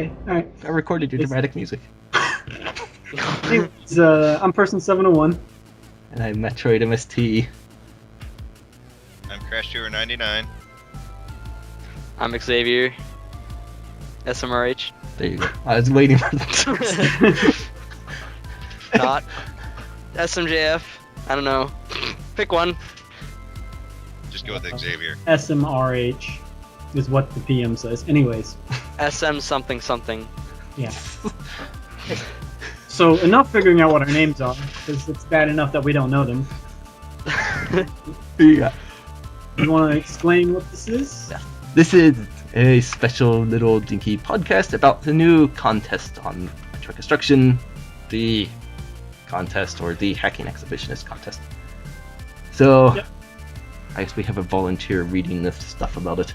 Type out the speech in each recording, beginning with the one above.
Okay, alright. I recorded your dramatic music. Anyways, I'm Person 701. And I'm Metroid MST. I'm Crash299. I'm Xavier. SMRH. There you go. I was waiting for that. Not SMJF. I don't know. Pick one. Just go with Xavier. SMRH is what the PM says. Anyways. SM something something. Yeah. So enough figuring out what our names are, because it's bad enough that we don't know them. Yeah. You want to explain what this is? Yeah. This is a special little dinky podcast about the new contest on Metroid Construction, the contest, or the Hacking Exhibitionist contest. So, yep. I guess we have a volunteer reading this stuff about it.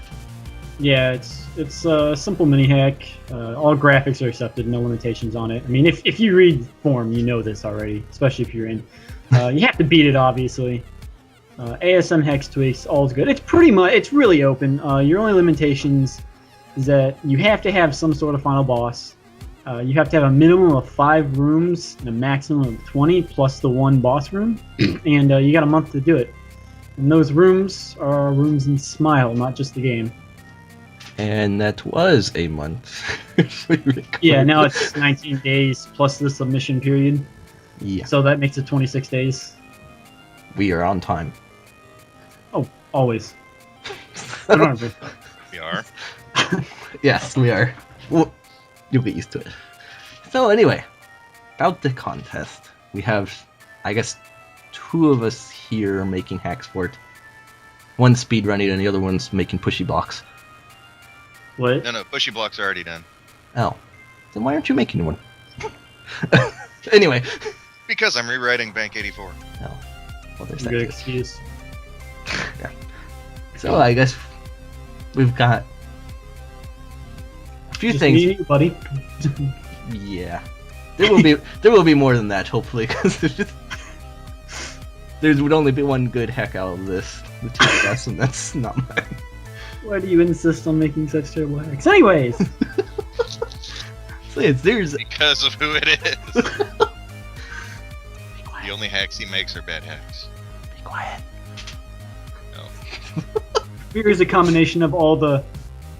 Yeah, it's a simple mini hack. All graphics are accepted, no limitations on it. I mean, if you read form, you know this already, especially if you're in. You have to beat it, obviously. ASM hex tweaks, all's good. It's pretty much, it's really open. Your only limitations is that you have to have some sort of final boss. You have to have a minimum of 5 rooms and a maximum of 20 plus the 1 boss room, and you got a month to do it. And those rooms are rooms in Smile, not just the game. And that was a month. Yeah, now it's 19 days plus the submission period. Yeah. So that makes it 26 days. We are on time. Oh, always. Remember. We are? Yes, we are. Well, you'll get used to it. So anyway, about the contest. We have, I guess, 2 of us here making hacks for it. One's speedrunning and the other one's making pushy blocks. What? No, pushy blocks are already done. Oh. Then why aren't you making one? Anyway. Because I'm rewriting Bank 84. Oh. Well, there's that good too. excuse. Yeah. So I guess we've got a few Just things. me and you, buddy. Yeah. There will be more than that, hopefully, because there would only be one good hack out of this, the TS, and that's not mine. Why do you insist on making such terrible hacks? Anyways! So there's Because of who it is. The only hacks he makes are bad hacks. Be quiet. No. Here's a combination of all the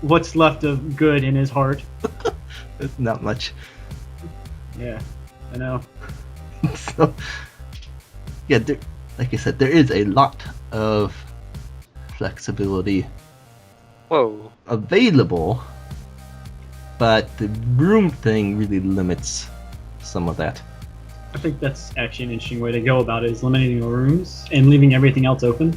what's left of good in his heart. It's not much. Yeah, I know. So, yeah, like I said, there is a lot of flexibility Whoa. available, but the room thing really limits some of that. I think that's actually an interesting way to go about it, is limiting the rooms and leaving everything else open.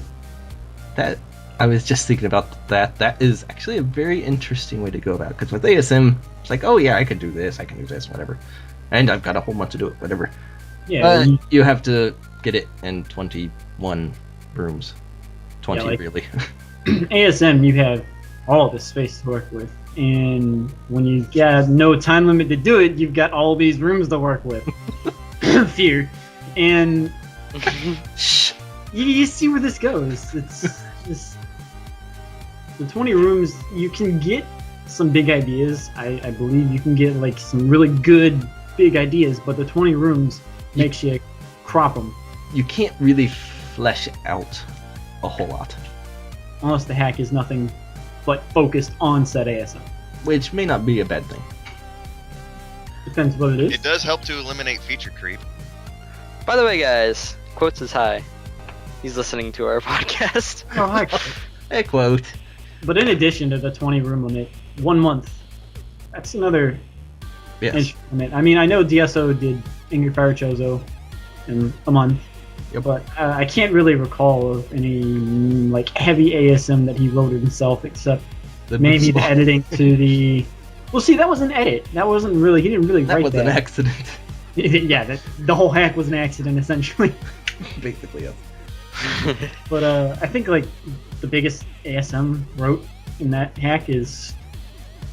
That I was just thinking about that. That is actually a very interesting way to go about it, because with ASM, it's like, oh yeah, I can do this, whatever. And I've got a whole month to do it, whatever. Yeah. But you have to get it in 21 rooms. 20, Yeah, like- really. ASM, you have all the space to work with. And when you got no time limit to do it, you've got all these rooms to work with. Fear. And Shh. you see where this goes. It's just the 20 rooms. You can get some big ideas. I believe you can get like some really good big ideas, but the 20 rooms makes you crop them. You can't really flesh out a whole lot, Unless the hack is nothing but focused on said ASM. which may not be a bad thing. Depends what it is. It does help to eliminate feature creep. By the way, guys, Quotes is high. He's listening to our podcast. Oh, hi. A quote. But in addition to the 20 room limit, 1 month. That's another Yes. interesting limit. I mean, I know DSO did Ingrid Farachozo in a month. Yep. But I can't really recall of any like heavy ASM that he wrote himself, except maybe the editing to the. Well, see, that was an edit. That wasn't really. He didn't really That write was that. an accident. Yeah, the whole hack was an accident, essentially. Basically, yes. But I think like the biggest ASM wrote in that hack is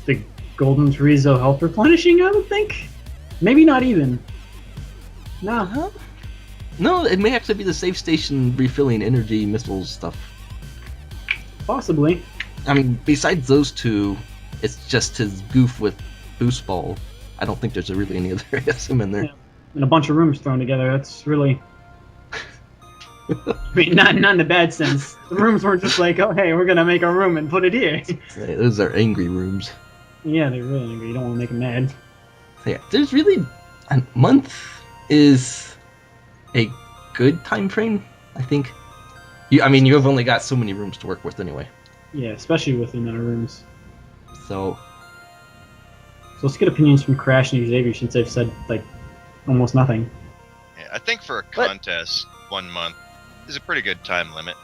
the Golden Chorizo health replenishing. I would think, maybe not even. No. Huh? No, it may actually be the safe station refilling energy missiles stuff. Possibly. I mean, besides those two, it's just his goof with foosball. I don't think there's really any other ASM in there. Yeah. And a bunch of rooms thrown together. That's really. I mean, not in a bad sense. The rooms weren't just like, oh, hey, we're gonna make a room and put it here. Hey, those are angry rooms. Yeah, they're really angry. You don't want to make them mad. So yeah, there's really a month is a good time frame, I think. I mean, you have only got so many rooms to work with anyway. Yeah, especially with the amount of rooms. So let's get opinions from Crash and Xavier since they've said like almost nothing. Yeah, I think for a contest, 1 month is a pretty good time limit.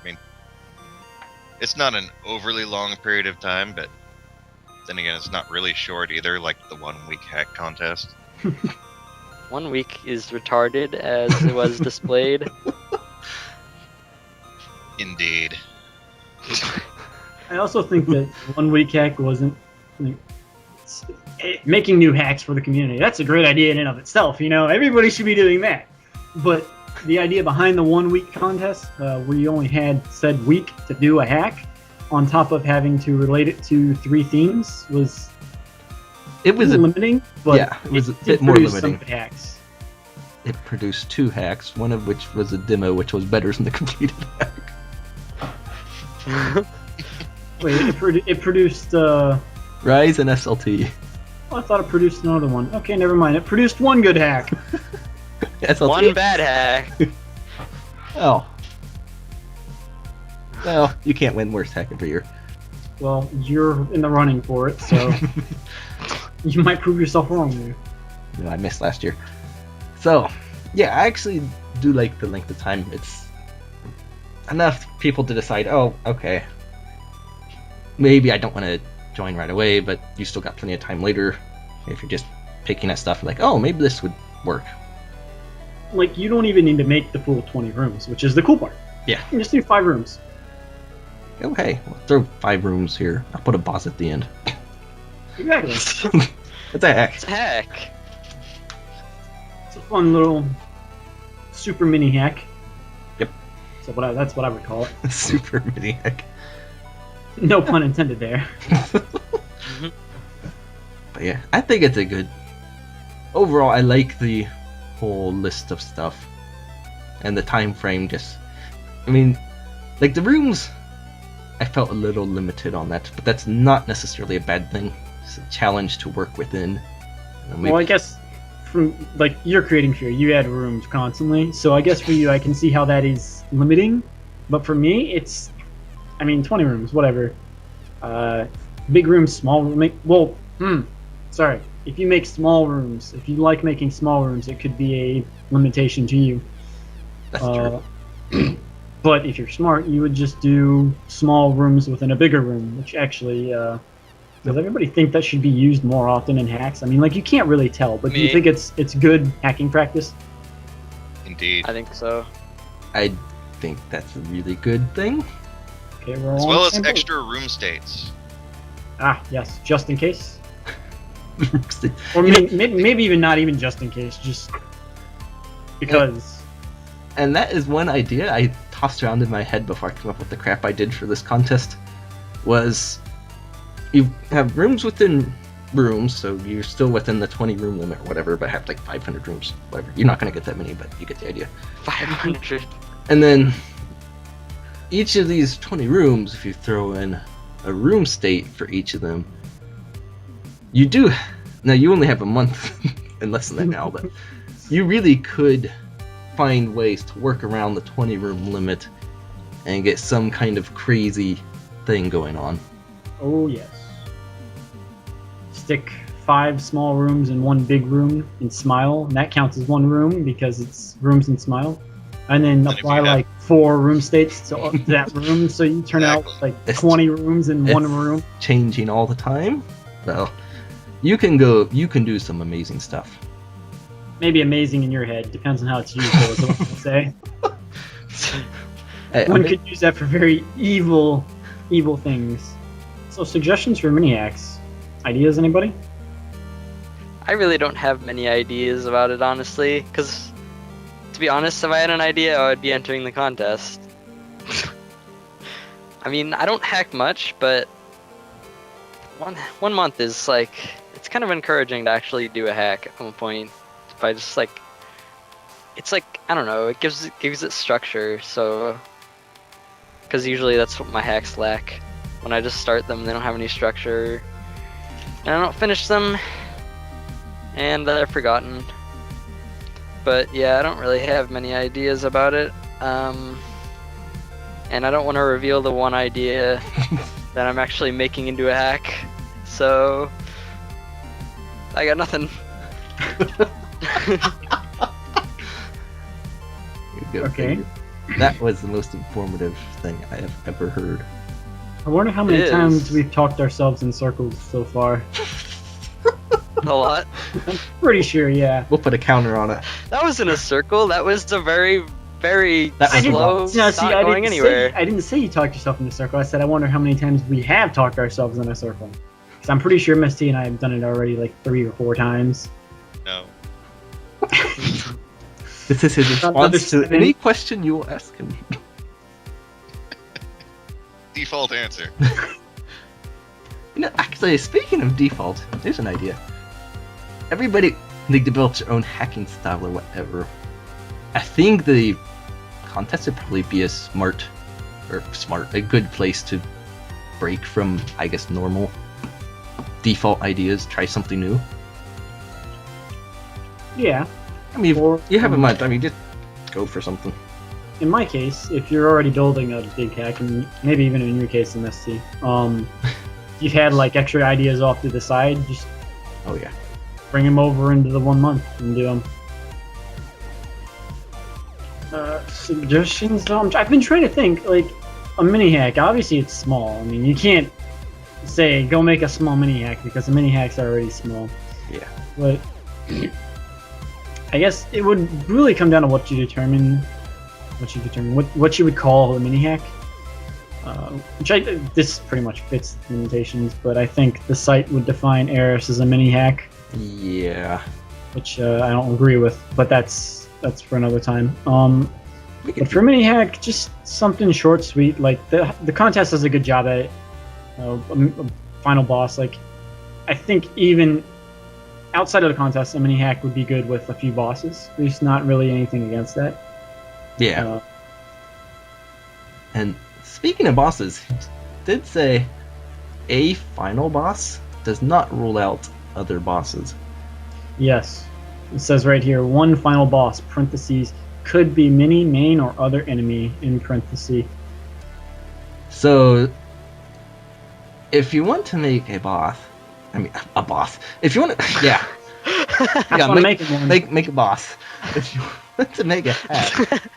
I mean, it's not an overly long period of time, but then again, it's not really short either, like the 1 week hack contest. 1 week is retarded as it was displayed. Indeed. I also think that 1 week hack wasn't like, making new hacks for the community. That's a great idea in and of itself. You know, everybody should be doing that. But the idea behind the 1 week contest, where you only had said week to do a hack, on top of having to relate it to 3 themes, was limiting. But yeah, it was a bit more produce limiting. Some good hacks. It produced 2 hacks, one of which was a demo, which was better than the completed hack. Wait, it produced. Rise and SLT. Oh, I thought it produced another one. Okay, never mind. It produced 1 good hack. SLT? One bad hack. Oh. Well, you can't win worst hack every year. Well, you're in the running for it, so you might prove yourself wrong there. No, I missed last year. So, yeah, I actually do like the length of time. It's enough people to decide, oh, okay, maybe I don't want to join right away, but you still got plenty of time later. If you're just picking at stuff like, oh, maybe this would work. Like, you don't even need to make the full 20 rooms, which is the cool part. Yeah. You just do 5 rooms. Oh, hey, we'll throw 5 rooms here. I'll put a boss at the end. Exactly. What's a hack? It's a hack. It's a fun little super mini hack. Yep. So that's what I would call it. Super mini hack. No pun intended there. But yeah, I think it's a good. Overall, I like the whole list of stuff, and the time frame. I mean, like the rooms, I felt a little limited on that, but that's not necessarily a bad thing. It's a challenge to work within. Well, I guess from like you're creating Fear, you add rooms constantly, so I guess for you, I can see how that is limiting. But for me, it's, I mean, 20 rooms, whatever. Big rooms, small room. Sorry. If you make small rooms, if you like making small rooms, it could be a limitation to you. That's true. But if you're smart, you would just do small rooms within a bigger room, which actually, does everybody think that should be used more often in hacks? I mean, like, you can't really tell, but do you think it's good hacking practice? Indeed. I think so. I think that's a really good thing. Okay, we're all As on well the as same boat. extra room states. Ah, yes, just in case. Or maybe even not even just in case, just because. And that is one idea I tossed around in my head before I came up with the crap I did for this contest. Was you have rooms within rooms, so you're still within the 20 room limit or whatever, but have like 500 rooms, whatever. You're not going to get that many, but you get the idea. 500. And then each of these 20 rooms, if you throw in a room state for each of them, you do. Now you only have a month and less than that now, but you really could find ways to work around the 20 room limit and get some kind of crazy thing going on. Oh yes. Stick 5 small rooms in 1 big room in Smile, and that counts as 1 room because it's rooms in Smile. And then apply like 4 room states to that room, so you turn out like 20 rooms in 1 room. Changing all the time. Well, you can do some amazing stuff. Maybe amazing in your head, depends on how it's used, though, is what I would say. One could use that for very evil things. So suggestions for mini hacks. Ideas, anybody? I really don't have many ideas about it, honestly, because, to be honest, if I had an idea, I would be entering the contest. I mean, I don't hack much, but one month is like, it's kind of encouraging to actually do a hack at one point by just like, it's like, I don't know, it gives it structure. So, because usually that's what my hacks lack. When I just start them, they don't have any structure, and I don't finish them, and they're forgotten. But yeah, I don't really have many ideas about it, and I don't want to reveal the one idea that I'm actually making into a hack, so I got nothing. Okay. That was the most informative thing I have ever heard. I wonder how many times we've talked ourselves in circles so far. A lot. I'm pretty sure, yeah. We'll put a counter on it. That wasn't a circle. That was a very, very That was slow, not going anywhere. I didn't say you talked yourself in a circle. I said I wonder how many times we have talked ourselves in a circle. Because I'm pretty sure MST and I have done it already like 3 or 4 times. No. This is his response to any question you will ask him. Default answer. You know, actually, speaking of default, here's an idea. Everybody, they develop their own hacking style or whatever. I think the contest would probably be a good place to break from, I guess, normal default ideas, try something new. Yeah. I mean, you have a month, I mean, just go for something. In my case, if you're already building a big hack, and maybe even in your case, MST, you've had like extra ideas off to the side, just Oh yeah. bring them over into the 1 month and do them. Suggestions? I've been trying to think, like, a mini hack. Obviously, it's small. I mean, you can't say go make a small mini hack because the mini hacks are already small. Yeah. But I guess it would really come down to what you determine, what you would call a mini hack. This pretty much fits the limitations, but I think the site would define Eris as a mini hack. Yeah. Which I don't agree with, but that's for another time. But for mini hack, just something short, sweet. Like the contest does a good job at it. A final boss, like I think even outside of the contest, a mini hack would be good with a few bosses. There's not really anything against that. Yeah. And speaking of bosses, it did say a final boss does not rule out other bosses. Yes. It says right here, one final boss, parentheses, could be mini, main, or other enemy, in parentheses. So, if you want to make a boss, if you want to, yeah. Make one. Make a boss. If you want to make a hack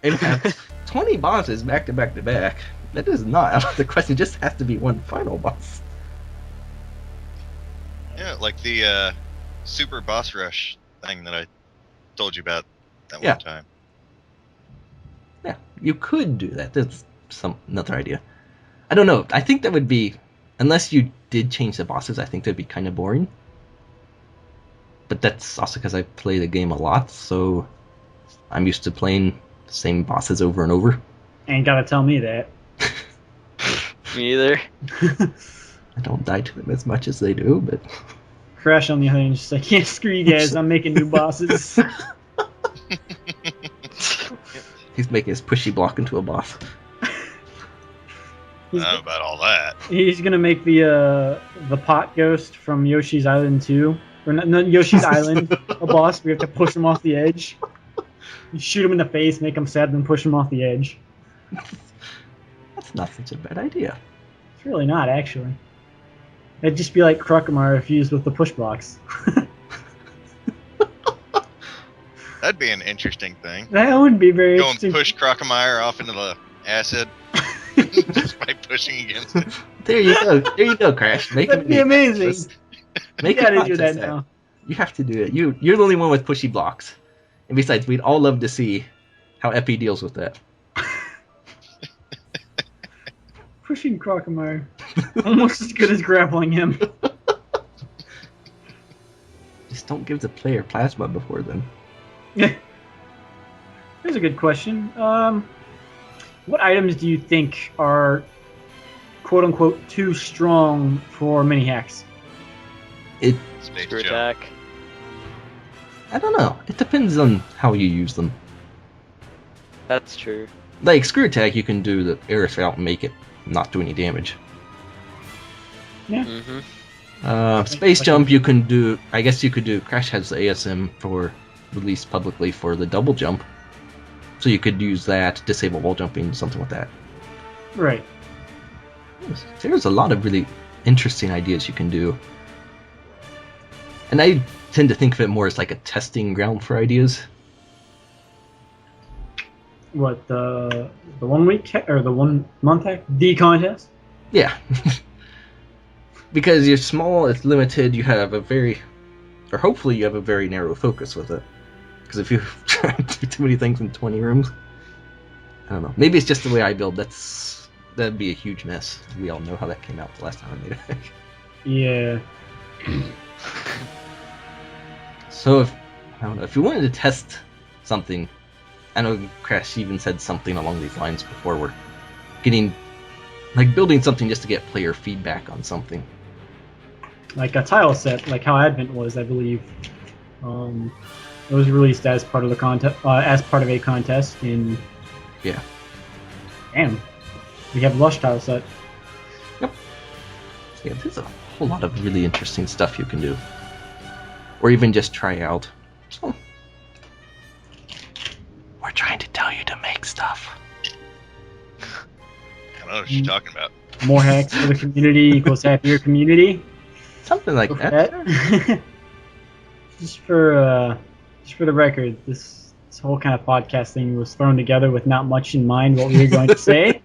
and have 20 bosses back to back to back, that is not out of the question. It just has to be one final boss. Yeah, like the super boss rush thing that I told you about that one time. Yeah, you could do that. That's another idea. I don't know. I think that would be, unless you did change the bosses, I think that'd be kind of boring. But that's also because I play the game a lot, so I'm used to playing the same bosses over and over. Ain't gotta tell me that. Me either. I don't die to them as much as they do, but... Crash on the other hand, just like, yeah, screw you guys, I'm making new bosses. He's making his pushy block into a boss. I don't know about all that. He's gonna make the pot ghost from Yoshi's Island 2. Or not Yoshi's Island, a boss. We have to push him off the edge. You shoot him in the face, make him sad, then push him off the edge. That's not such a bad idea. It's really not, actually. It'd just be like Crocomire if used with the push blocks. That'd be an interesting thing. That would be very Go interesting. and push Crocomire off into the acid just by pushing against it. There you go. There you go, Crash. That'd be amazing. Make You gotta a do that contest now. You have to do it. You're the only one with pushy blocks. And besides, we'd all love to see how Epi deals with that. Pushing Crocomire. Almost as good as grappling him. Just don't give the player plasma before then. Yeah. Here's a good question. What items do you think are quote-unquote too strong for mini hacks? It. Space Screw jump. attack. I don't know. It depends on how you use them. That's true. Like screw attack, you can do the air out and make it not do any damage. Yeah. Mm-hmm. Space jump, you can do. I guess you could do. Crash has the ASM for released publicly for the double jump, so you could use that, disable wall jumping, something like that. Right. There's a lot of really interesting ideas you can do, and I tend to think of it more as like a testing ground for ideas. What, the 1 week or the 1 month hack? The contest? Yeah. Because you're small, it's limited, you have a very, or hopefully you have a very narrow focus with it. Because if you try to do too many things in 20 rooms, I don't know. Maybe it's just the way I build. That'd be a huge mess. We all know how that came out the last time I made it. Yeah. So I don't know, if you wanted to test something, I know Crash even said something along these lines before, we're building something just to get player feedback on something. Like a tile set, like how Advent was, I believe. It was released as part of the contest, as part of a contest in. Yeah. Damn. We have Lush tile set. Yep. So yeah, there's a whole lot of really interesting stuff you can do, or even just try out. So we're trying to tell you to make stuff. I don't know what you're talking about. More hacks for the community equals happier community. Something like Go for that. Just for the record, this whole kind of podcast thing was thrown together with not much in mind what we were going to say,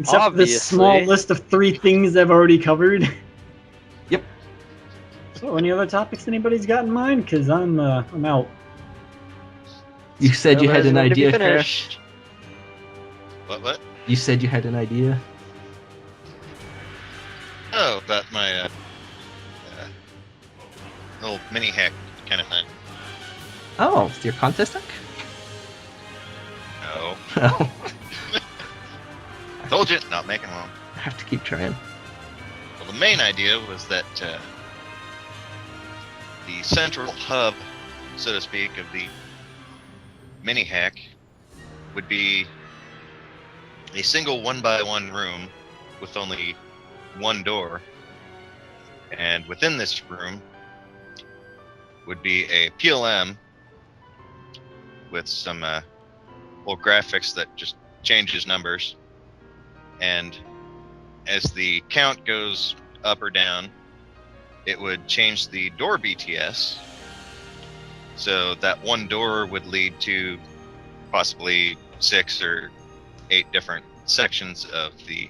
except for this small Obviously. list of 3 things I've already covered. Yep. So, any other topics anybody's got in mind? Because I'm out. You said you had an Spoilers idea, need to be Crash. finished. What? You said you had an idea. Oh, about my little mini hack kind of thing. Oh, it's your contest deck? No. Oh, Told you, not making one. I have to keep trying. Well, the main idea was that the central hub, so to speak, of the mini hack would be a single 1x1 room with only one door, and within this room would be a PLM with some little graphics that just changes numbers, and as the count goes up or down, it would change the door BTS, so that one door would lead to possibly 6 or 8 different sections of the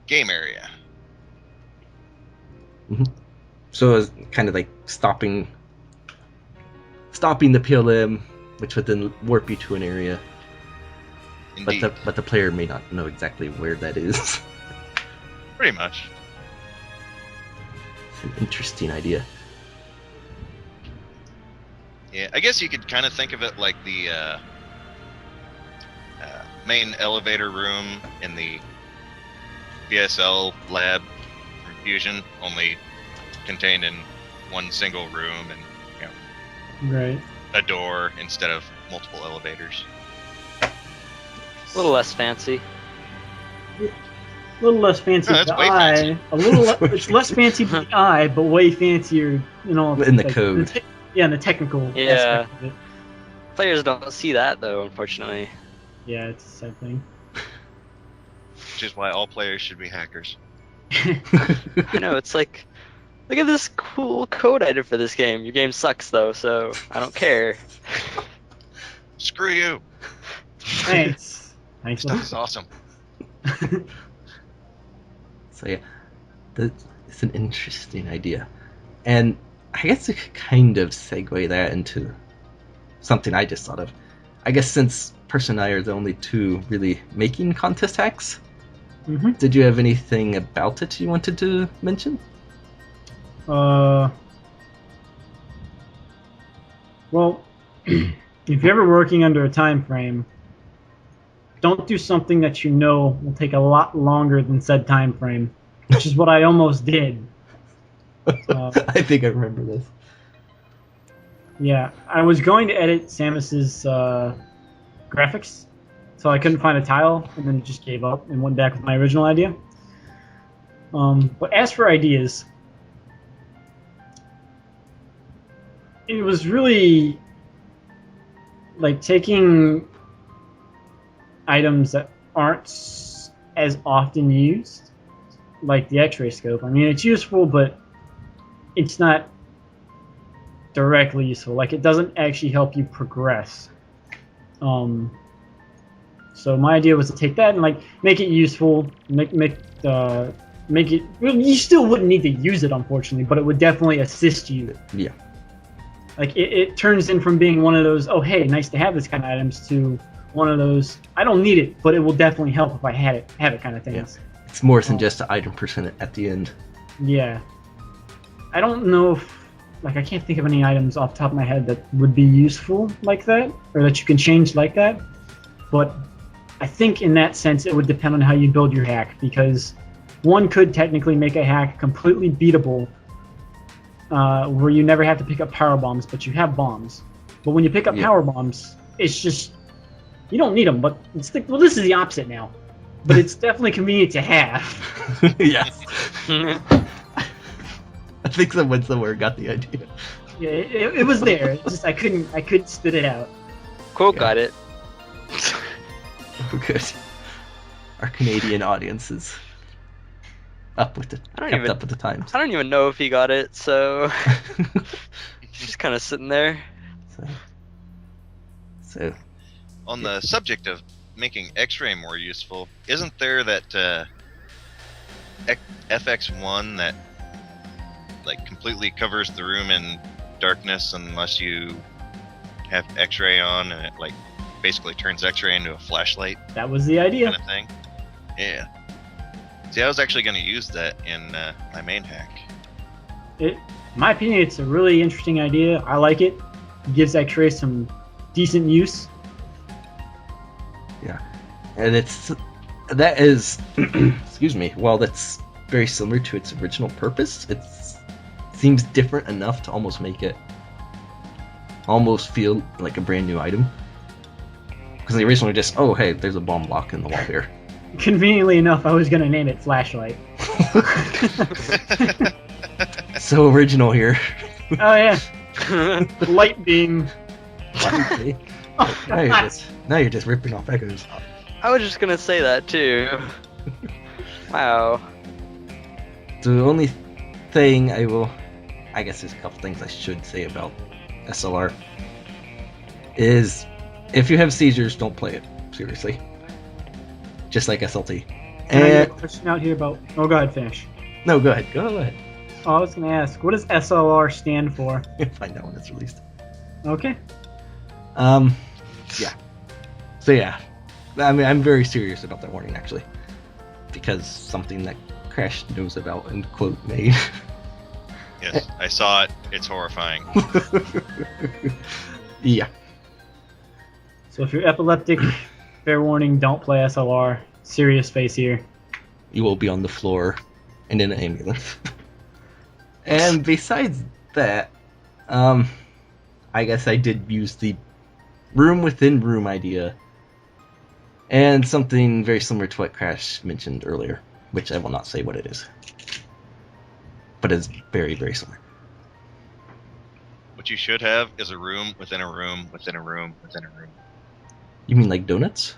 game area. So it's kind of like stopping the PLM, which would then warp you to an area, Indeed. but the player may not know exactly where that is. Pretty much. It's an interesting idea. Yeah, I guess you could kind of think of it like the main elevator room in the VSL lab from Fusion, only contained in one single room and, you know, Right. a door instead of multiple elevators. A little less fancy. A little less fancy No, to that's the way eye. fancy. A little. It's less fancy to the eye, but way fancier in all. In the code. Yeah, in the technical Yeah. aspect of it. Players don't see that though, unfortunately. Yeah, it's a sad thing. Which is why all players should be hackers. I know, it's like, look at this cool code I did for this game. Your game sucks though, so I don't care. Screw you! Thanks. Thanks. Stuff is awesome. So yeah, it's an interesting idea, and I guess it could kind of segue that into something I just thought of. I guess since Person and I are the only 2 really making contest hacks, Mm-hmm. did you have anything about it you wanted to mention? Well, if you're ever working under a time frame, don't do something that you know will take a lot longer than said time frame, which is what I almost did. I think I remember this. Yeah, I was going to edit Samus's graphics, so I couldn't find a tile, and then just gave up and went back with my original idea. But as for ideas, it was really like taking items that aren't as often used, like the X-ray scope. I mean, it's useful, but it's not directly useful. Like, it doesn't actually help you progress. So my idea was to take that and like make it useful, make it. Well, you still wouldn't need to use it, unfortunately, but it would definitely assist you. Yeah. Like it turns in from being one of those, oh hey, nice to have this kind of items, to one of those, I don't need it, but it will definitely help if I have it kind of things. Yeah. It's more than just an item percent at the end. Yeah. I don't know if, like, I can't think of any items off the top of my head that would be useful like that, or that you can change like that. But I think in that sense it would depend on how you build your hack, because one could technically make a hack completely beatable, where you never have to pick up power bombs, but you have bombs. But when you pick up power bombs, it's just, you don't need them. But it's well, this is the opposite now. But it's definitely convenient to have. Yes. I think someone somewhere got the idea. Yeah, it was there. It's just I couldn't spit it out. Cool, got it. Good. Our Canadian audience is up with the up with the times. I don't even know if he got it, so just kind of sitting there. So. On the subject of making X-ray more useful, isn't there that FX1 that like completely covers the room in darkness unless you have X-ray on, and it like basically turns X-ray into a flashlight? That was the idea. Kind of thing. Yeah. See, I was actually going to use that in my main hack. In my opinion, it's a really interesting idea. I like it. It gives X-ray some decent use. Yeah, and that is excuse me, while that's very similar to its original purpose, it seems different enough to almost make it almost feel like a brand new item, because the original just, oh hey, there's a bomb block in the wall here. Conveniently enough, I was going to name it Flashlight. So original here. Oh yeah. Light beam. Now you're just ripping off echoes. I was just gonna say that too. Wow. The only thing I guess there's a couple things I should say about SLR, is if you have seizures, don't play it. Seriously. Just like SLT. Can I get a question out here about... Oh, go ahead, finish. No, go ahead. Go ahead. Oh, I was going to ask, what does SLR stand for? Find out when it's released. Okay. Yeah. So yeah, I mean, I'm very serious about that warning, actually, because something that Crash knows about and quote made. Yes, I saw it. It's horrifying. Yeah. So if you're epileptic, fair warning, don't play SLR. Serious face here. You will be on the floor and in an ambulance. And besides that, I guess I did use the room within room idea, and something very similar to what Crash mentioned earlier, which I will not say what it is, but it's very, very similar. What you should have is a room within a room within a room within a room. You mean like donuts?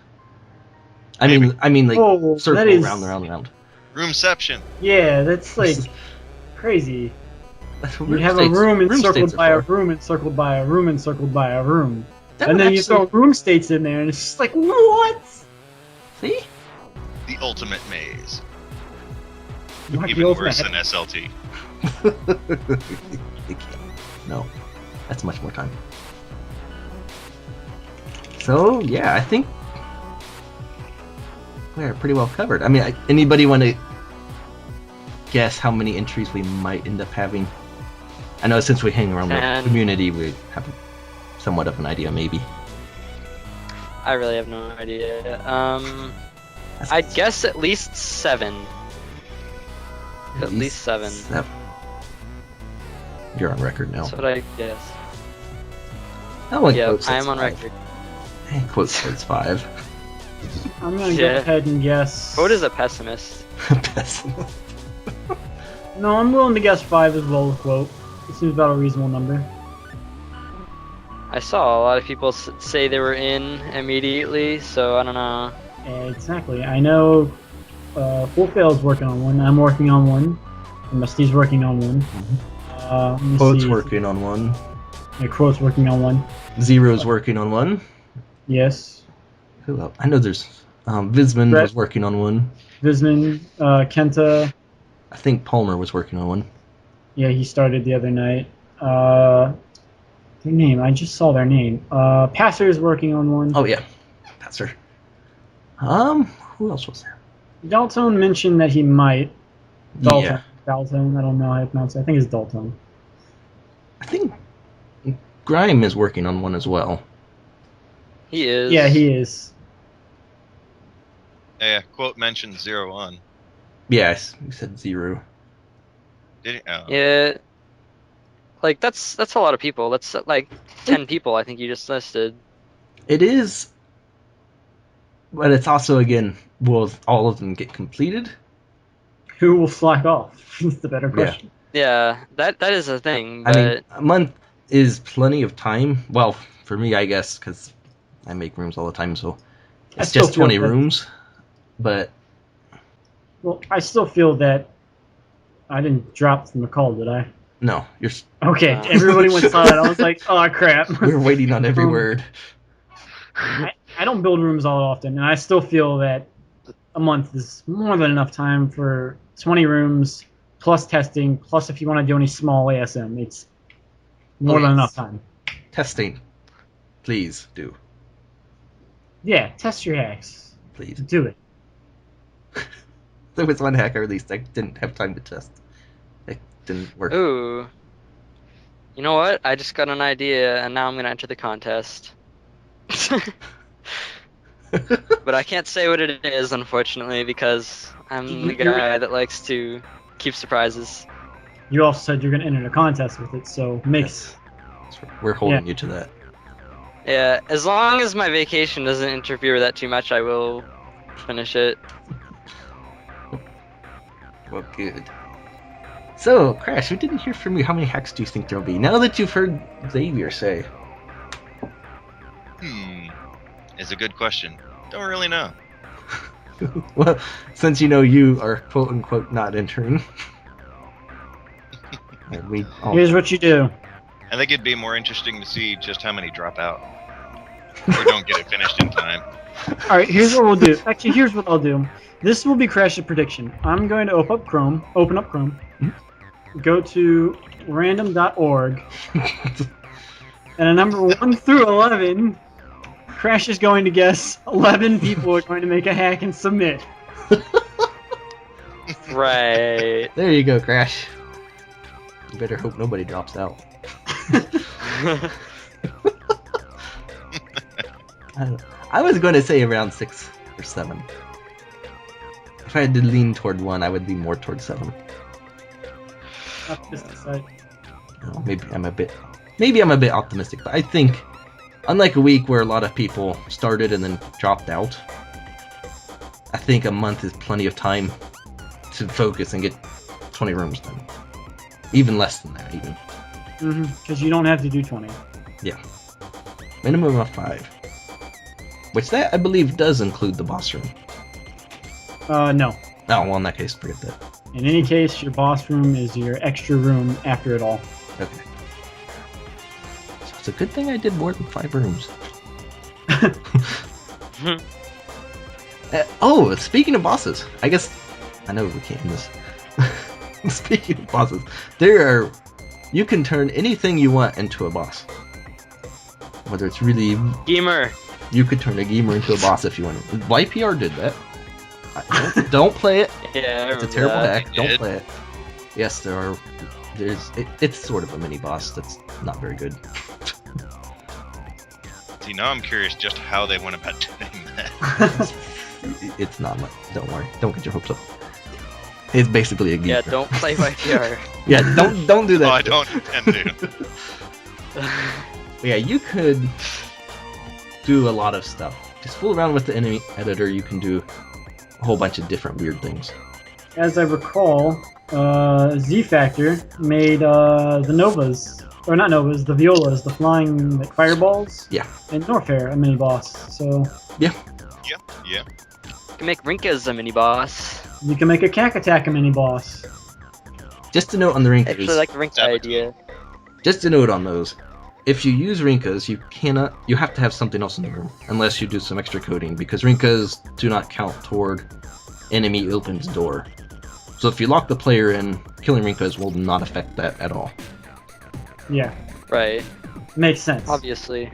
I mean like circle round. Roomception. Yeah, that's like crazy. You have a room encircled by a room encircled by a room encircled by a room. And then you throw room states in there, and it's just like, what? See? The ultimate maze. Not Even worse than SLT. No, that's much more time. So yeah, I think we're pretty well covered. I mean, anybody want to guess how many entries we might end up having? I know since we hang around the community, we have somewhat of an idea, maybe. I really have no idea. I'd guess at least 7. At least 7. You're on record now. That's what I guess. No one Yeah, quotes I it's am on 5. record. Quote says 5. I'm gonna go Yeah. ahead and guess. Quote is a pessimist. Pessimist. No, I'm willing to guess 5 as well with quote. It seems about a reasonable number. I saw a lot of people say they were in immediately, so I don't know. Exactly. I know Full Fail's working on one. I'm working on one. And Musty's working on one. Let me Quote's see. working on one. Yeah, Quote's working on one. Zero's working on one. Yes. Who else? I know there's Visman Brett. was working on one. Visman, Kenta. I think Palmer was working on one. Yeah, he started the other night. Their name, I just saw their name. Passer is working on one. Oh yeah, Passer. Who else was there? Dalton mentioned that he might. Dalton. Yeah, Dalton, I don't know how to pronounce it. I think it's Dalton. I think Grime is working on one as well. He is. Yeah, he is. Yeah, quote mentioned 0 on. Yes, you said 0. Did he? Oh. Yeah. Like that's a lot of people. That's like 10 people I think you just listed. It is, but it's also again, will all of them get completed? Who will slack off? That's the better Yeah. question. Yeah, that is a thing. I But mean, a month is plenty of time. Well, for me, I guess, because I make rooms all the time, so I it's still just feel 20 that- rooms. But Well, I still feel that I didn't drop from the call, did I? no, Okay, No. everybody went silent. I was like, oh crap. we're waiting on every word. I don't build rooms all often, and I still feel that a month is more than enough time for 20 rooms, plus testing, plus if you want to do any small ASM, it's more than Please. enough time. Testing, please do, Yeah, test your hacks. please. Do it. There was one hack I released. I didn't have time to test. It didn't work. ooh. You know what? I just got an idea and now I'm going to enter the contest. But I can't say what it is, unfortunately, because I'm the guy that likes to keep surprises. You also said you're going to enter a contest with it, so makes We're holding Yeah. you to that. Yeah, as long as my vacation doesn't interfere with that too much, I will finish it. Well, good. So, Crash, we didn't hear from you. How many hacks do you think there'll be? Now that you've heard Xavier say. It's a good question. Don't really know. Well, since you know you are quote-unquote not intern. And we all... here's what you do. I think it'd be more interesting to see just how many drop out. Or don't get it finished in time. All right, here's what we'll do. Actually, here's what I'll do. This will be Crash's prediction. I'm going to open up Chrome, go to random.org, and a number 1 through 11, Crash is going to guess 11 people are going to make a hack and submit. Right. There you go, Crash. You better hope nobody drops out. I was going to say around 6 or 7. If I had to lean toward 1, I would lean more toward 7. Optimistic side. Oh, maybe I'm a bit optimistic, but I think, unlike a week where a lot of people started and then dropped out, I think a month is plenty of time to focus and get 20 rooms done. Even less than that, even. Because you don't have to do 20. Yeah. Minimum of 5. Which that, I believe, does include the boss room. No. Oh, well, in that case, forget that. In any case, your boss room is your extra room after it all. Okay. So it's a good thing I did more than 5 rooms. Oh, speaking of bosses, I guess I know we can't end this. Speaking of bosses, you can turn anything you want into a boss. Whether it's really Gamer. you could turn a gamer into a boss if you want. YPR did that. Don't play it. Yeah, I It's a remember terrible that. hack. Don't play it. Yes, it's sort of a mini boss that's not very good. See, now I'm curious just how they went about doing that. It's not much. Don't worry. Don't get your hopes up. It's basically a geek. Yeah, don't play by VR. Yeah, don't do that. Oh, I don't intend to. Yeah, you could do a lot of stuff. Just fool around with the enemy editor. You can do a whole bunch of different weird things. As I recall, Z Factor made the Novas, or not Novas, the Violas, the flying like fireballs. Yeah. And Norfair, a mini boss. So Yeah. You can make Rinkas a mini boss. you can make a Cack Attack a mini boss. Just a note on the I Rinkas. actually like the Rinka Saboteur. idea. Just a note on those. If you use Rinkas, you have to have something else in the room, unless you do some extra coding, because Rinkas do not count toward enemy opens door. So if you lock the player in, killing Rinkas will not affect that at all. Yeah, Right. makes sense. Obviously.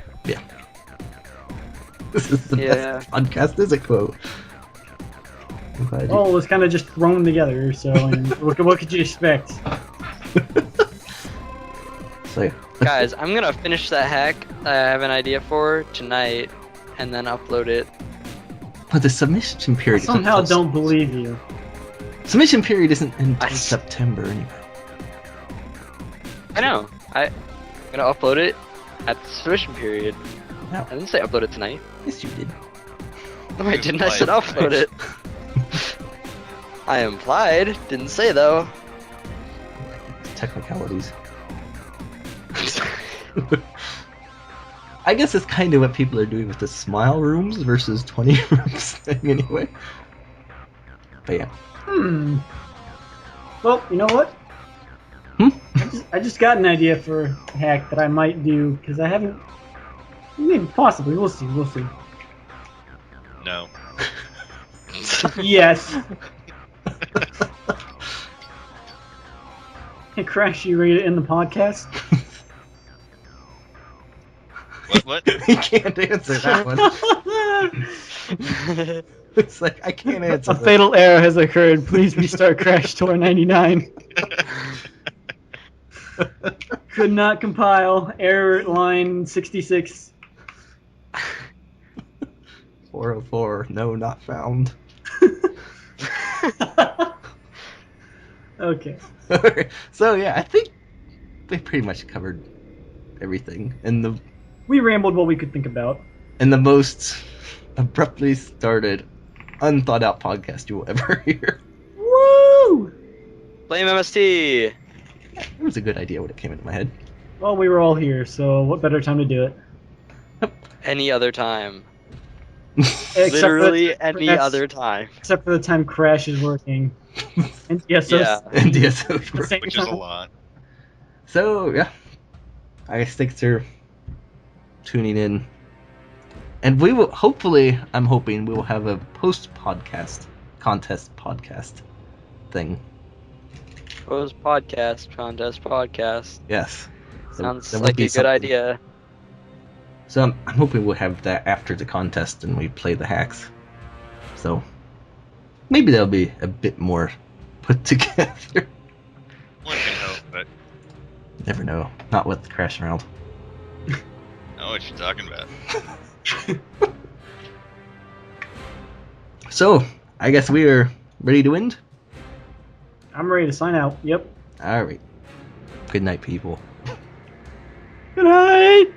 This is the Yeah. best podcast, is it, quote? I'm glad you- Oh, it was kind of just thrown together. So I mean, what could you expect? So, yeah. Guys, I'm gonna finish that hack that I have an idea for tonight, and then upload it. But the submission period isn't Somehow until- don't believe you. Submission period isn't until I- September anyway. I know. I'm gonna upload it at the submission period. No. I didn't say upload it tonight. Yes, you did. No, I didn't. I said upload it. I implied. Didn't say though. Technicalities. I guess it's kind of what people are doing with the smile rooms versus 20 rooms thing anyway. But yeah. Well, you know what? Hmm? I just got an idea for a hack that I might do because I haven't. Maybe possibly. We'll see. We'll see. No. Yes. Hey, Crash, you ready to end the podcast? What? He can't answer that one. It's like, I can't answer A that. fatal error has occurred. Please restart Crash Tour 99. Could not compile. Error line 66. 404, no, not found. Okay. So yeah, I think we pretty much covered everything in the We rambled what we could think about. most abruptly started, unthought out podcast you will ever hear. Woo! Blame MST. It was a good idea when it came into my head. Well, we were all here, so what better time to do it? Any other time. Except Literally for, any that's- other time. Except for the time Crash is working. And yes, Yeah. And DSO. the same Which is a time. lot. So yeah, I guess thanks for tuning in, and we will I'm hoping we will have a post-podcast contest podcast thing. Post podcast, contest podcast. Yes. Sounds There will like be a good something. idea. So I'm hoping we'll have that after the contest and we play the hacks. So maybe that'll be a bit more put together. One can hope, but Never know. Not with Crash around. I know what you're talking about. So I guess we are ready to end. I'm ready to sign out. Yep. All right. Good night, people. Good night!